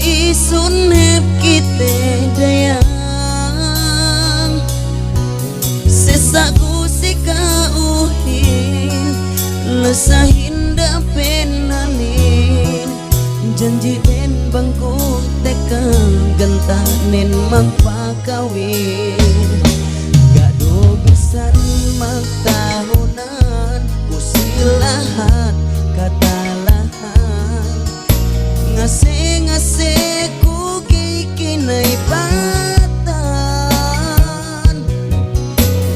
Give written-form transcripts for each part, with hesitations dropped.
isun hep kite dayang sesaku sika uhin lesahin dapenalin janji den bangku tekan gentanen magpakawin gado besan magtahunan kusilahat katalahan ngase ku kikinay patan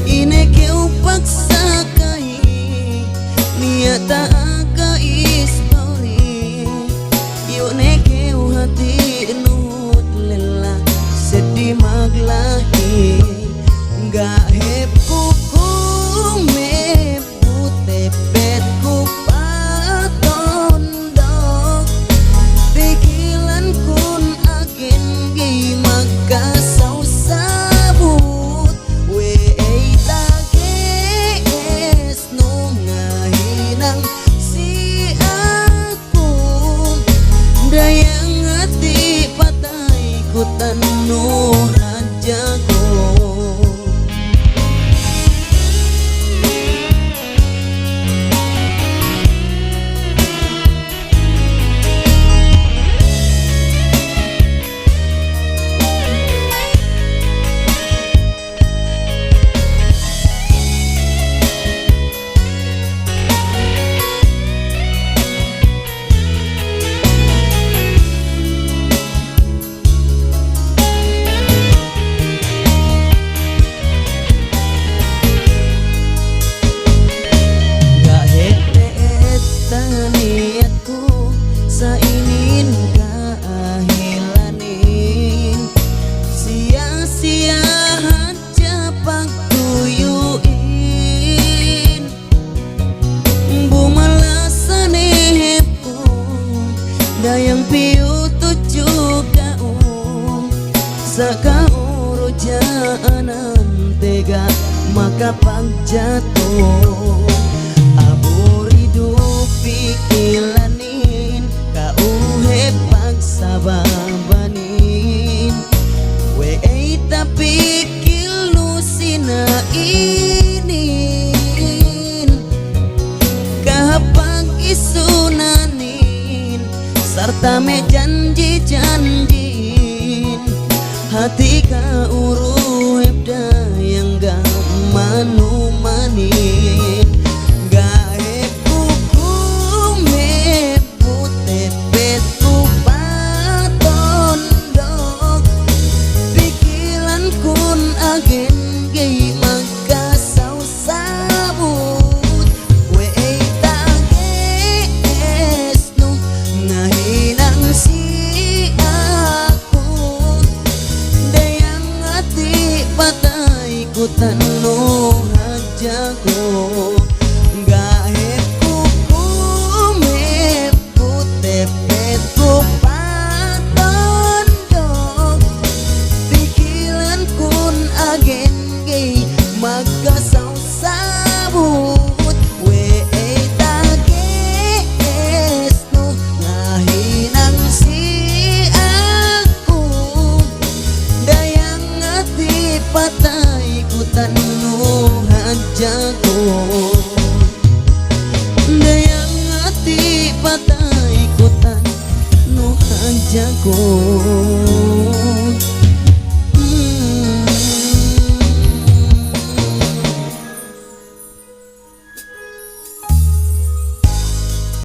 ineke upagsakay niata ka istori yuneke hati nut lela sedih maglahi gahep kuku mebut tepet ku patondok pikilan kun agen gi magkasaw sabut we tages no ngahinang si aku dayang hati patay ku tanu rajaku. Dayang piu tujuh kaum sakau rojaanan tega maka pagjatuh abur hidup pikilanin kau hebag sababanin we tapi kilu sina inin kahapag isunanin sarta me janji-janjin hati ka uru hebda yang gak manumanin gaep kuku mebut tepet ku patondok pikiran kun agen gay magkasaw sabut we tages no ngahinang si aku dayang hati patay ku tanu hajaku gahep kuku mebut tepet ku patondok pikiran kun agen gay magkasaw sabut we tages no ngahinang si aku dayang hati patay ku tanu hajaku dayang hati patay ku tanu hajaku.